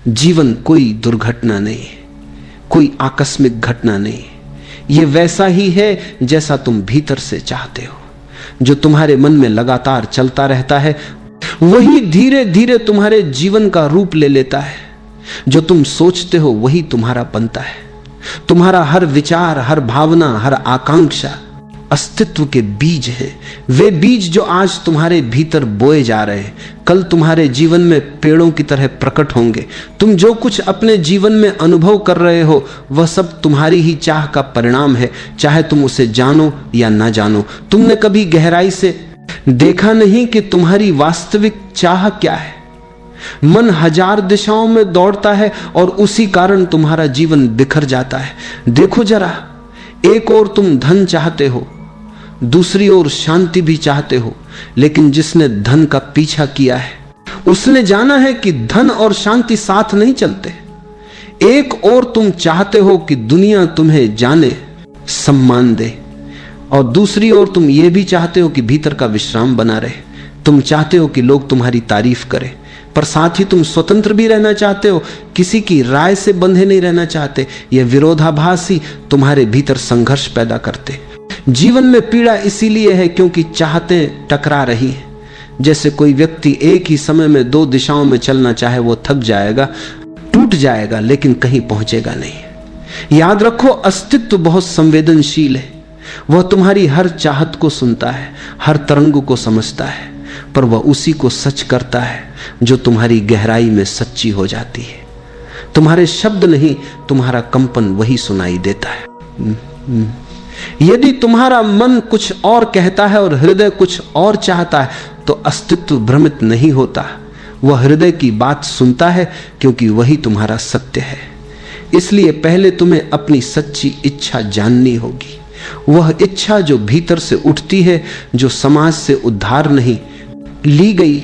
जीवन कोई दुर्घटना नहीं, कोई आकस्मिक घटना नहीं। यह वैसा ही है जैसा तुम भीतर से चाहते हो। जो तुम्हारे मन में लगातार चलता रहता है वही धीरे धीरे तुम्हारे जीवन का रूप ले लेता है। जो तुम सोचते हो वही तुम्हारा बनता है। तुम्हारा हर विचार, हर भावना, हर आकांक्षा अस्तित्व के बीज हैं। वे बीज जो आज तुम्हारे भीतर बोए जा रहे हैं कल तुम्हारे जीवन में पेड़ों की तरह प्रकट होंगे। तुम जो कुछ अपने जीवन में अनुभव कर रहे हो वह सब तुम्हारी ही चाह का परिणाम है, चाहे तुम उसे जानो या ना जानो। तुमने कभी गहराई से देखा नहीं कि तुम्हारी वास्तविक चाह क्या है। मन हजार दिशाओं में दौड़ता है और उसी कारण तुम्हारा जीवन बिखर जाता है। देखो जरा, एक ओर तुम धन चाहते हो, दूसरी ओर शांति भी चाहते हो, लेकिन जिसने धन का पीछा किया है उसने जाना है कि धन और शांति साथ नहीं चलते। एक ओर तुम चाहते हो कि दुनिया तुम्हें जाने, सम्मान दे, और दूसरी ओर तुम ये भी चाहते हो कि भीतर का विश्राम बना रहे। तुम चाहते हो कि लोग तुम्हारी तारीफ करें, पर साथ ही तुम स्वतंत्र भी रहना चाहते हो, किसी की राय से बंधे नहीं रहना चाहते। यह विरोधाभास ही तुम्हारे भीतर संघर्ष पैदा करते। जीवन में पीड़ा इसीलिए है क्योंकि चाहतें टकरा रही हैं। जैसे कोई व्यक्ति एक ही समय में दो दिशाओं में चलना चाहे, वो थक जाएगा, टूट जाएगा, लेकिन कहीं पहुंचेगा नहीं। याद रखो, अस्तित्व बहुत संवेदनशील है। वह तुम्हारी हर चाहत को सुनता है, हर तरंग को समझता है, पर वह उसी को सच करता है जो तुम्हारी गहराई में सच्ची हो जाती है। तुम्हारे शब्द नहीं, तुम्हारा कंपन वही सुनाई देता है। यदि तुम्हारा मन कुछ और कहता है और हृदय कुछ और चाहता है तो अस्तित्व भ्रमित नहीं होता। वह हृदय की बात सुनता है क्योंकि वही तुम्हारा सत्य है। इसलिए पहले तुम्हें अपनी सच्ची इच्छा जाननी होगी। वह इच्छा जो भीतर से उठती है, जो समाज से उद्धार नहीं ली गई,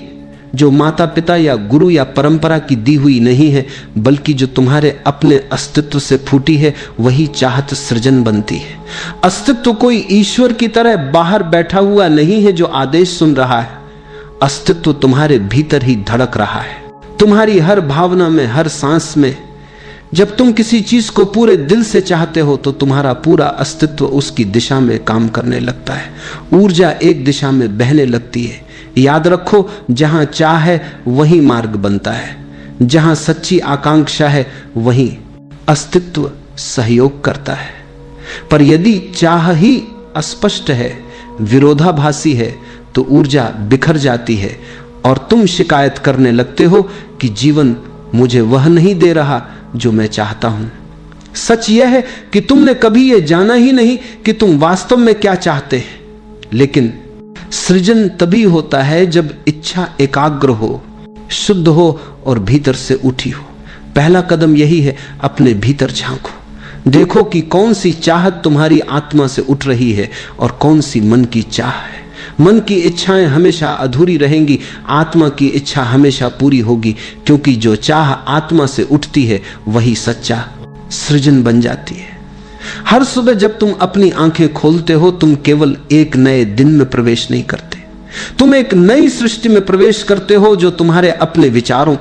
जो माता पिता या गुरु या परंपरा की दी हुई नहीं है, बल्कि जो तुम्हारे अपने अस्तित्व से फूटी है, वही चाहत सृजन बनती है। अस्तित्व कोई ईश्वर की तरह बाहर बैठा हुआ नहीं है जो आदेश सुन रहा है। अस्तित्व तुम्हारे भीतर ही धड़क रहा है, तुम्हारी हर भावना में, हर सांस में। जब तुम किसी चीज को पूरे दिल से चाहते हो तो तुम्हारा पूरा अस्तित्व उसकी दिशा में काम करने लगता है। ऊर्जा एक दिशा में बहने लगती है। याद रखो, जहां चाह है वही मार्ग बनता है, जहां सच्ची आकांक्षा है वही अस्तित्व सहयोग करता है। पर यदि चाह ही अस्पष्ट है, विरोधाभासी है, तो ऊर्जा बिखर जाती है और तुम शिकायत करने लगते हो कि जीवन मुझे वह नहीं दे रहा जो मैं चाहता हूं। सच यह है कि तुमने कभी यह जाना ही नहीं कि तुम वास्तव में क्या चाहते हैं। लेकिन सृजन तभी होता है जब इच्छा एकाग्र हो, शुद्ध हो और भीतर से उठी हो। पहला कदम यही है, अपने भीतर झांको। देखो कि कौन सी चाहत तुम्हारी आत्मा से उठ रही है और कौन सी मन की चाह है। मन की इच्छाएं हमेशा अधूरी रहेंगी, आत्मा की इच्छा हमेशा पूरी होगी, क्योंकि जो चाह आत्मा से उठती है वही सच्चा सृजन बन जाती है। हर सुबह जब तुम अपनी आंखें खोलते हो, तुम केवल एक नए दिन में प्रवेश नहीं करते, तुम एक नई सृष्टि में प्रवेश करते हो जो तुम्हारे अपने विचारों,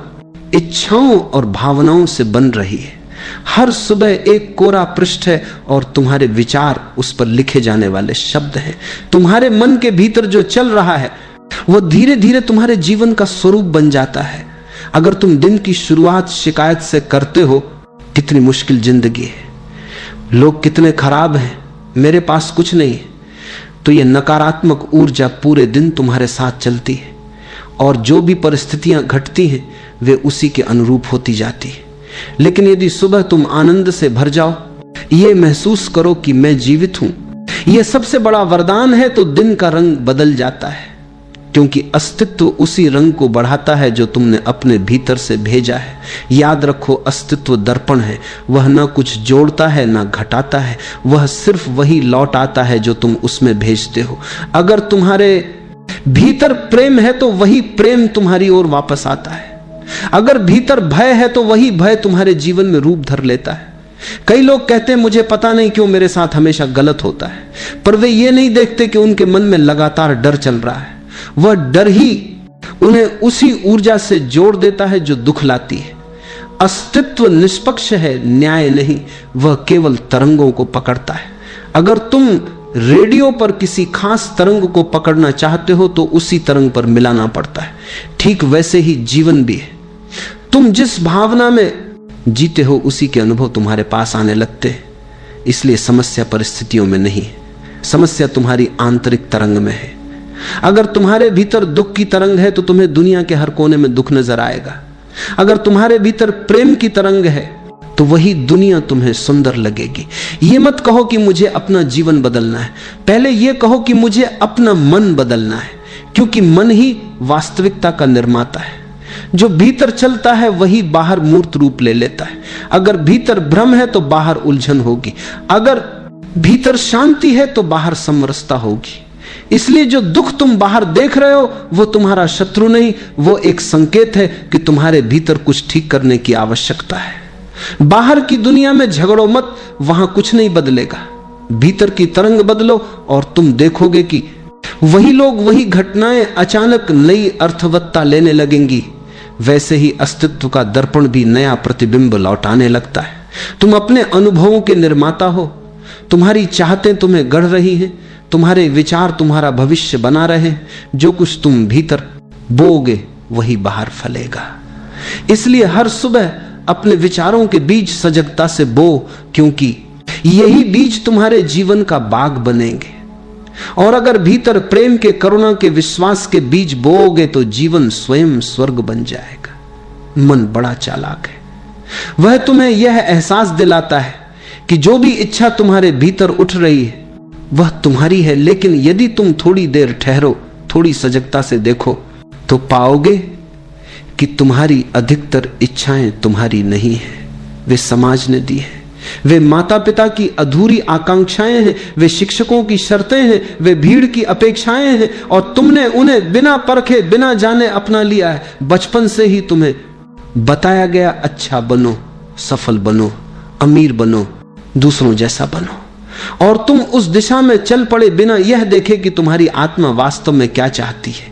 इच्छाओं और भावनाओं से बन रही है। हर सुबह एक कोरा पृष्ठ है और तुम्हारे विचार उस पर लिखे जाने वाले शब्द हैं। तुम्हारे मन के भीतर जो चल रहा है वह धीरे धीरे तुम्हारे जीवन का स्वरूप बन जाता है। अगर तुम दिन की शुरुआत शिकायत से करते हो, कितनी मुश्किल जिंदगी है, लोग कितने खराब हैं, मेरे पास कुछ नहीं, तो यह नकारात्मक ऊर्जा पूरे दिन तुम्हारे साथ चलती है और जो भी परिस्थितियां घटती हैं वे उसी के अनुरूप होती जाती है। लेकिन यदि सुबह तुम आनंद से भर जाओ, ये महसूस करो कि मैं जीवित हूं, यह सबसे बड़ा वरदान है, तो दिन का रंग बदल जाता है, क्योंकि अस्तित्व उसी रंग को बढ़ाता है जो तुमने अपने भीतर से भेजा है। याद रखो, अस्तित्व दर्पण है, वह ना कुछ जोड़ता है ना घटाता है, वह सिर्फ वही लौट आता है जो तुम उसमें भेजते हो। अगर तुम्हारे भीतर प्रेम है तो वही प्रेम तुम्हारी ओर वापस आता है। अगर भीतर भय है तो वही भय तुम्हारे जीवन में रूप धर लेता है। कई लोग कहते हैं मुझे पता नहीं क्यों मेरे साथ हमेशा गलत होता है, पर वे ये नहीं देखते कि उनके मन में लगातार डर चल रहा है। वह डर ही उन्हें उसी ऊर्जा से जोड़ देता है जो दुख लाती है। अस्तित्व निष्पक्ष है, न्याय नहीं, वह केवल तरंगों को पकड़ता है। अगर तुम रेडियो पर किसी खास तरंग को पकड़ना चाहते हो तो उसी तरंग पर मिलाना पड़ता है। ठीक वैसे ही जीवन भी है। तुम जिस भावना में जीते हो उसी के अनुभव तुम्हारे पास आने लगते हैं। इसलिए समस्या परिस्थितियों में नहीं है, समस्या तुम्हारी आंतरिक तरंग में है। अगर तुम्हारे भीतर दुख की तरंग है तो तुम्हें दुनिया के हर कोने में दुख नजर आएगा। अगर तुम्हारे भीतर प्रेम की तरंग है तो वही दुनिया तुम्हें सुंदर लगेगी। ये मत कहो कि मुझे अपना जीवन बदलना है, पहले ये कहो कि मुझे अपना मन बदलना है, क्योंकि मन ही वास्तविकता का निर्माता है। जो भीतर चलता है वही बाहर मूर्त रूप ले लेता है। अगर भीतर भ्रम है तो बाहर उलझन होगी, अगर भीतर शांति है तो बाहर समरसता होगी। इसलिए जो दुख तुम बाहर देख रहे हो वो तुम्हारा शत्रु नहीं, वो एक संकेत है कि तुम्हारे भीतर कुछ ठीक करने की आवश्यकता है। बाहर की दुनिया में झगड़ो मत, वहां कुछ नहीं बदलेगा। भीतर की तरंग बदलो और तुम देखोगे कि वही लोग, वही घटनाएं अचानक नई अर्थवत्ता लेने लगेंगी। वैसे ही अस्तित्व का दर्पण भी नया प्रतिबिंब लौटाने लगता है। तुम अपने अनुभवों के निर्माता हो। तुम्हारी चाहतें तुम्हें गढ़ रही हैं, तुम्हारे विचार तुम्हारा भविष्य बना रहे हैं। जो कुछ तुम भीतर बोओगे वही बाहर फलेगा। इसलिए हर सुबह अपने विचारों के बीज सजगता से बो, क्योंकि यही बीज तुम्हारे जीवन का बाग बनेंगे। और अगर भीतर प्रेम के, करुणा के, विश्वास के बीज बोओगे तो जीवन स्वयं स्वर्ग बन जाएगा। मन बड़ा चालाक है, वह तुम्हें यह एहसास दिलाता है कि जो भी इच्छा तुम्हारे भीतर उठ रही है वह तुम्हारी है। लेकिन यदि तुम थोड़ी देर ठहरो, थोड़ी सजगता से देखो, तो पाओगे कि तुम्हारी अधिकतर इच्छाएं तुम्हारी नहीं है, वे समाज ने दी है। वे माता पिता की अधूरी आकांक्षाएं हैं, वे शिक्षकों की शर्तें हैं, वे भीड़ की अपेक्षाएं हैं, और तुमने उन्हें बिना परखे, बिना जाने अपना लिया है। बचपन से ही तुम्हें बताया गया, अच्छा बनो, सफल बनो, अमीर बनो, दूसरों जैसा बनो, और तुम उस दिशा में चल पड़े बिना यह देखे कि तुम्हारी आत्मा वास्तव में क्या चाहती है।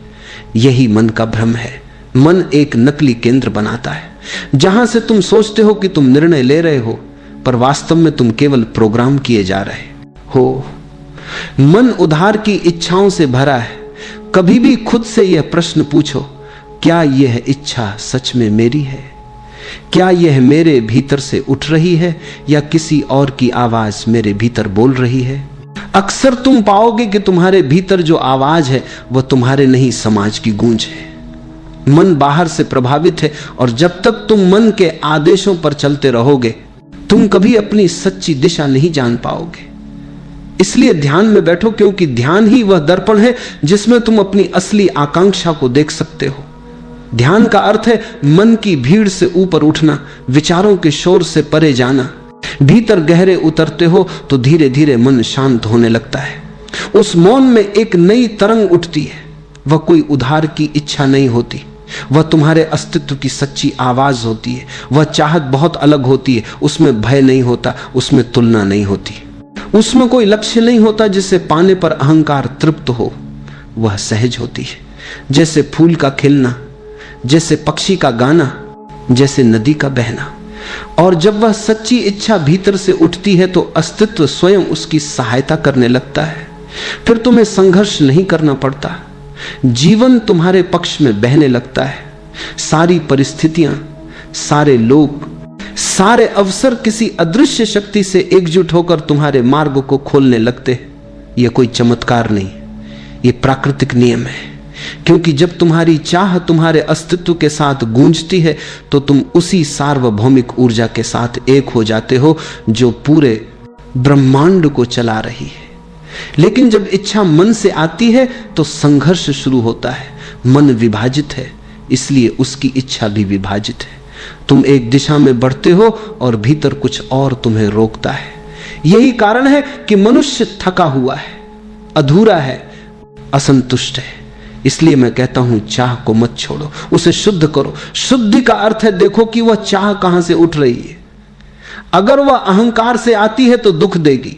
यही मन का भ्रम है। मन एक नकली केंद्र बनाता है, जहां से तुम सोचते हो कि तुम निर्णय ले रहे हो, पर वास्तव में तुम केवल प्रोग्राम किए जा रहे हो। मन उधार की इच्छाओं से भरा है। कभी भी खुद से यह प्रश्न पूछो, क्या यह इच्छा सच में मेरी है? क्या यह मेरे भीतर से उठ रही है या किसी और की आवाज मेरे भीतर बोल रही है? अक्सर तुम पाओगे कि तुम्हारे भीतर जो आवाज है वह तुम्हारे नहीं, समाज की गूंज है। मन बाहर से प्रभावित है, और जब तक तुम मन के आदेशों पर चलते रहोगे तुम कभी अपनी सच्ची दिशा नहीं जान पाओगे। इसलिए ध्यान में बैठो, क्योंकि ध्यान ही वह दर्पण है जिसमें तुम अपनी असली आकांक्षा को देख सकते हो। ध्यान का अर्थ है मन की भीड़ से ऊपर उठना, विचारों के शोर से परे जाना। भीतर गहरे उतरते हो तो धीरे धीरे मन शांत होने लगता है। उस मौन में एक नई तरंग उठती है। वह कोई उधार की इच्छा नहीं होती, वह तुम्हारे अस्तित्व की सच्ची आवाज होती है। वह चाहत बहुत अलग होती है, उसमें भय नहीं होता, उसमें तुलना नहीं होती, उसमें कोई लक्ष्य नहीं होता जिसे पाने पर अहंकार तृप्त हो। वह सहज होती है, जैसे फूल का खिलना, जैसे पक्षी का गाना, जैसे नदी का बहना। और जब वह सच्ची इच्छा भीतर से उठती है तो अस्तित्व स्वयं उसकी सहायता करने लगता है। फिर तुम्हें संघर्ष नहीं करना पड़ता, जीवन तुम्हारे पक्ष में बहने लगता है। सारी परिस्थितियां, सारे लोग, सारे अवसर किसी अदृश्य शक्ति से एकजुट होकर तुम्हारे मार्ग को खोलने लगते हैं। यह कोई चमत्कार नहीं, यह प्राकृतिक नियम है। क्योंकि जब तुम्हारी चाह तुम्हारे अस्तित्व के साथ गूंजती है तो तुम उसी सार्वभौमिक ऊर्जा के साथ एक हो जाते हो जो पूरे ब्रह्मांड को चला रही है। लेकिन जब इच्छा मन से आती है तो संघर्ष शुरू होता है। मन विभाजित है, इसलिए उसकी इच्छा भी विभाजित है। तुम एक दिशा में बढ़ते हो और भीतर कुछ और तुम्हें रोकता है। यही कारण है कि मनुष्य थका हुआ है, अधूरा है, असंतुष्ट है। इसलिए मैं कहता हूं, चाह को मत छोड़ो, उसे शुद्ध करो। शुद्धि का अर्थ है देखो कि वह चाह कहां से उठ रही है। अगर वह अहंकार से आती है तो दुख देगी,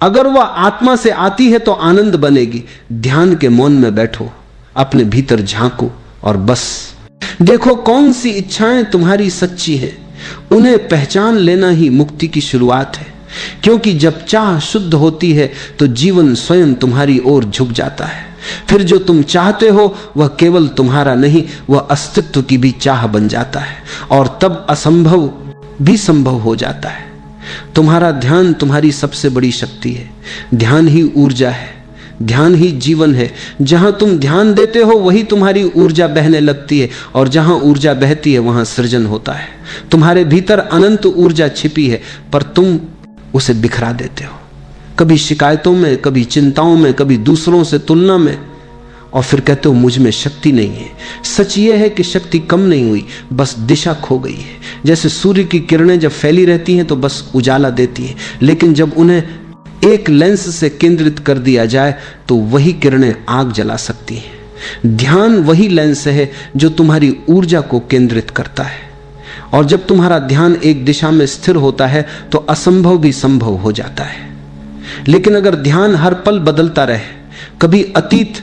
अगर वह आत्मा से आती है तो आनंद बनेगी। ध्यान के मौन में बैठो, अपने भीतर झांको और बस देखो कौन सी इच्छाएं तुम्हारी सच्ची है। उन्हें पहचान लेना ही मुक्ति की शुरुआत है, क्योंकि जब चाह शुद्ध होती है तो जीवन स्वयं तुम्हारी ओर झुक जाता है। फिर जो तुम चाहते हो वह केवल तुम्हारा नहीं, वह अस्तित्व की भी चाह बन जाता है, और तब असंभव भी संभव हो जाता है। तुम्हारा ध्यान तुम्हारी सबसे बड़ी शक्ति है। ध्यान ही ऊर्जा है, ध्यान ही जीवन है। जहां तुम ध्यान देते हो वही तुम्हारी ऊर्जा बहने लगती है, और जहां ऊर्जा बहती है वहां सृजन होता है। तुम्हारे भीतर अनंत ऊर्जा छिपी है, पर तुम उसे बिखरा देते हो, कभी शिकायतों में, कभी चिंताओं में, कभी दूसरों से तुलना में, और फिर कहते हो मुझ में शक्ति नहीं है। सच यह है कि शक्ति कम नहीं हुई, बस दिशा खो गई है। जैसे सूर्य की किरणें जब फैली रहती हैं तो बस उजाला देती हैं, लेकिन जब उन्हें एक लेंस से केंद्रित कर दिया जाए तो वही किरणें आग जला सकती हैं। ध्यान वही लेंस है जो तुम्हारी ऊर्जा को केंद्रित करता है, और जब तुम्हारा ध्यान एक दिशा में स्थिर होता है तो असंभव भी संभव हो जाता है। लेकिन अगर ध्यान हर पल बदलता रहे, कभी अतीत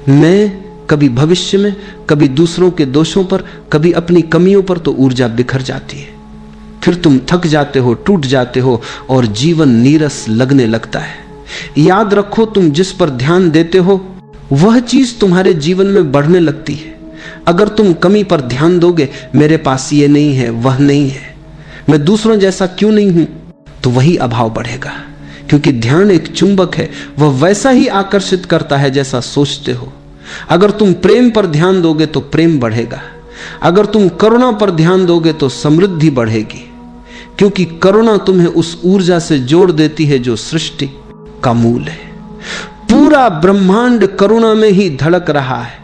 में, कभी भविष्य में, कभी दूसरों के दोषों पर, कभी अपनी कमियों पर, तो ऊर्जा बिखर जाती है। फिर तुम थक जाते हो, टूट जाते हो, और जीवन नीरस लगने लगता है। याद रखो, तुम जिस पर ध्यान देते हो वह चीज तुम्हारे जीवन में बढ़ने लगती है। अगर तुम कमी पर ध्यान दोगे, मेरे पास ये नहीं है, वह नहीं है, मैं दूसरों जैसा क्यों नहीं हूं, तो वही अभाव बढ़ेगा। क्योंकि ध्यान एक चुंबक है, वह वैसा ही आकर्षित करता है जैसा सोचते हो। अगर तुम प्रेम पर ध्यान दोगे तो प्रेम बढ़ेगा। अगर तुम करुणा पर ध्यान दोगे तो समृद्धि बढ़ेगी, क्योंकि करुणा तुम्हें उस ऊर्जा से जोड़ देती है जो सृष्टि का मूल है। पूरा ब्रह्मांड करुणा में ही धड़क रहा है।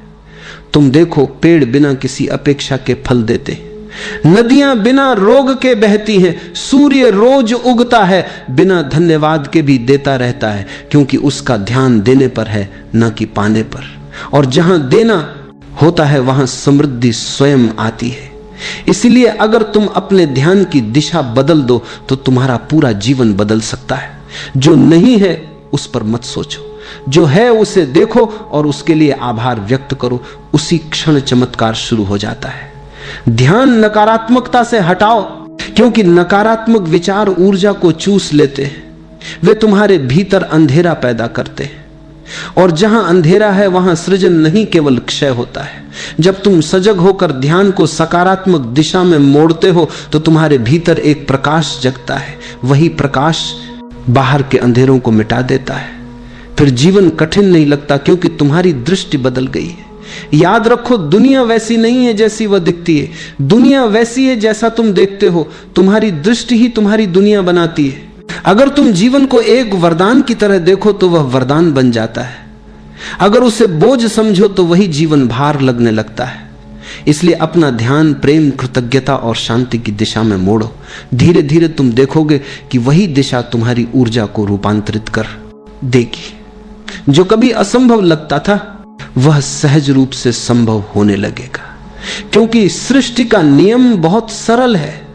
तुम देखो, पेड़ बिना किसी अपेक्षा के फल देते, नदियां बिना रोग के बहती हैं, सूर्य रोज उगता है, बिना धन्यवाद के भी देता रहता है, क्योंकि उसका ध्यान देने पर है, न कि पाने पर। और जहां देना होता है वहां समृद्धि स्वयं आती है। इसलिए अगर तुम अपने ध्यान की दिशा बदल दो तो तुम्हारा पूरा जीवन बदल सकता है। जो नहीं है उस पर मत सोचो, जो है उसे देखो और उसके लिए आभार व्यक्त करो। उसी क्षण चमत्कार शुरू हो जाता है। ध्यान नकारात्मकता से हटाओ, क्योंकि नकारात्मक विचार ऊर्जा को चूस लेते हैं। वे तुम्हारे भीतर अंधेरा पैदा करते हैं, और जहां अंधेरा है वहां सृजन नहीं, केवल क्षय होता है। जब तुम सजग होकर ध्यान को सकारात्मक दिशा में मोड़ते हो तो तुम्हारे भीतर एक प्रकाश जगता है। वही प्रकाश बाहर के अंधेरों को मिटा देता है। फिर जीवन कठिन नहीं लगता, क्योंकि तुम्हारी दृष्टि बदल गई है। याद रखो, दुनिया वैसी नहीं है जैसी वह दिखती है। दुनिया वैसी है जैसा तुम देखते हो। तुम्हारी दृष्टि ही तुम्हारी दुनिया बनाती है। अगर तुम जीवन को एक वरदान की तरह देखो तो वह वरदान बन जाता है। अगर उसे बोझ समझो तो वही जीवन भार लगने लगता है। इसलिए अपना ध्यान प्रेम, कृतज्ञता और शांति की दिशा में मोड़ो। धीरे धीरे तुम देखोगे कि वही दिशा तुम्हारी ऊर्जा को रूपांतरित कर देगी। जो कभी असंभव लगता था वह सहज रूप से संभव होने लगेगा, क्योंकि सृष्टि का नियम बहुत सरल है।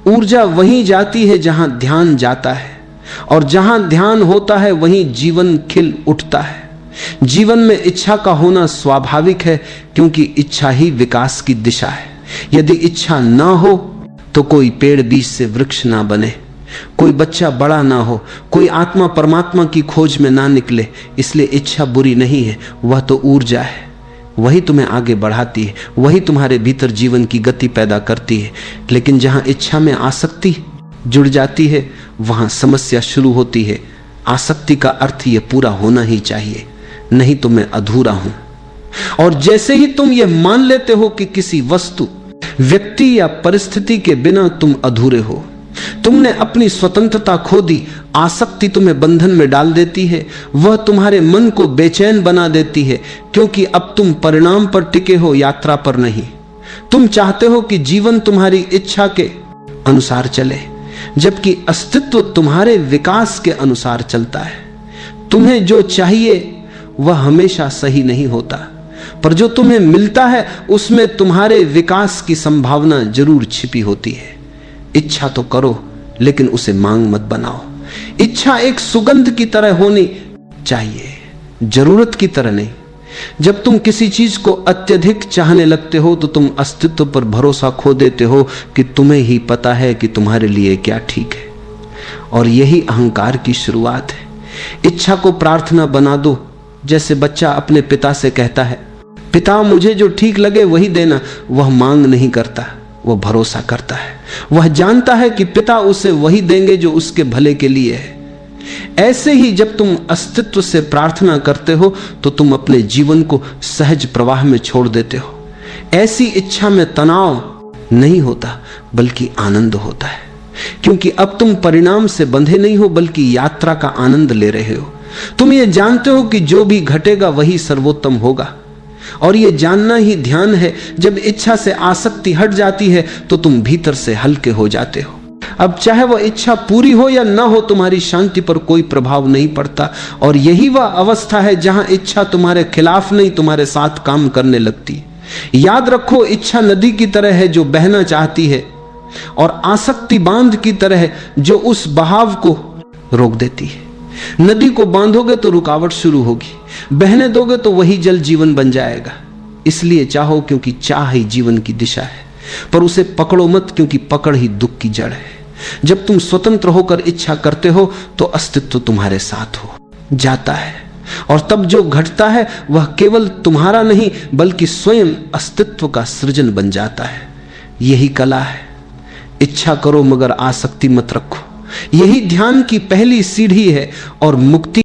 ऊर्जा वहीं जाती है जहां ध्यान जाता है, और जहां ध्यान होता है वहीं जीवन खिल उठता है। जीवन में इच्छा का होना स्वाभाविक है, क्योंकि इच्छा ही विकास की दिशा है। यदि इच्छा ना हो तो कोई पेड़ बीज से वृक्ष ना बने, कोई बच्चा बड़ा ना हो, कोई आत्मा परमात्मा की खोज में ना निकले। इसलिए इच्छा बुरी नहीं है, वह तो ऊर्जा है। वही तुम्हें आगे बढ़ाती है, वही तुम्हारे भीतर जीवन की गति पैदा करती है। लेकिन जहां इच्छा में आसक्ति जुड़ जाती है वहां समस्या शुरू होती है। आसक्ति का अर्थ यह पूरा होना ही चाहिए, नहीं तो मैं अधूरा हूं। और जैसे ही तुम यह मान लेते हो कि किसी वस्तु, व्यक्ति या परिस्थिति के बिना तुम अधूरे हो, तुमने अपनी स्वतंत्रता खो दी। आसक्ति तुम्हें बंधन में डाल देती है, वह तुम्हारे मन को बेचैन बना देती है, क्योंकि अब तुम परिणाम पर टिके हो, यात्रा पर नहीं। तुम चाहते हो कि जीवन तुम्हारी इच्छा के अनुसार चले, जबकि अस्तित्व तुम्हारे विकास के अनुसार चलता है। तुम्हें जो चाहिए वह हमेशा सही नहीं होता, पर जो तुम्हें मिलता है उसमें तुम्हारे विकास की संभावना जरूर छिपी होती है। इच्छा तो करो, लेकिन उसे मांग मत बनाओ। इच्छा एक सुगंध की तरह होनी चाहिए, जरूरत की तरह नहीं। जब तुम किसी चीज को अत्यधिक चाहने लगते हो तो तुम अस्तित्व पर भरोसा खो देते हो कि तुम्हें ही पता है कि तुम्हारे लिए क्या ठीक है। और यही अहंकार की शुरुआत है। इच्छा को प्रार्थना बना दो। जैसे बच्चा अपने पिता से कहता है, पिता मुझे जो ठीक लगे वही देना। वह मांग नहीं करता, वह भरोसा करता है। वह जानता है कि पिता उसे वही देंगे जो उसके भले के लिए है। ऐसे ही जब तुम अस्तित्व से प्रार्थना करते हो तो तुम अपने जीवन को सहज प्रवाह में छोड़ देते हो। ऐसी इच्छा में तनाव नहीं होता बल्कि आनंद होता है, क्योंकि अब तुम परिणाम से बंधे नहीं हो बल्कि यात्रा का आनंद ले रहे हो। तुम ये जानते हो कि जो भी घटेगा वही सर्वोत्तम होगा। और ये जानना ही ध्यान है। जब इच्छा से आसक्ति हट जाती है तो तुम भीतर से हल्के हो जाते हो। अब चाहे वह इच्छा पूरी हो या ना हो, तुम्हारी शांति पर कोई प्रभाव नहीं पड़ता। और यही वह अवस्था है जहां इच्छा तुम्हारे खिलाफ नहीं, तुम्हारे साथ काम करने लगती है। याद रखो, इच्छा नदी की तरह है जो बहना चाहती है, और आसक्ति बांध की तरह है जो उस बहाव को रोक देती है। नदी को बांधोगे तो रुकावट शुरू होगी, बहने दोगे तो वही जल जीवन बन जाएगा। इसलिए चाहो, क्योंकि चाह ही जीवन की दिशा है, पर उसे पकड़ो मत, क्योंकि पकड़ ही दुख की जड़ है। जब तुम स्वतंत्र होकर इच्छा करते हो तो अस्तित्व तुम्हारे साथ हो जाता है, और तब जो घटता है वह केवल तुम्हारा नहीं बल्कि स्वयं अस्तित्व का सृजन बन जाता है। यही कला है। इच्छा करो मगर आसक्ति मत रखो। यही ध्यान की पहली सीढ़ी है और मुक्ति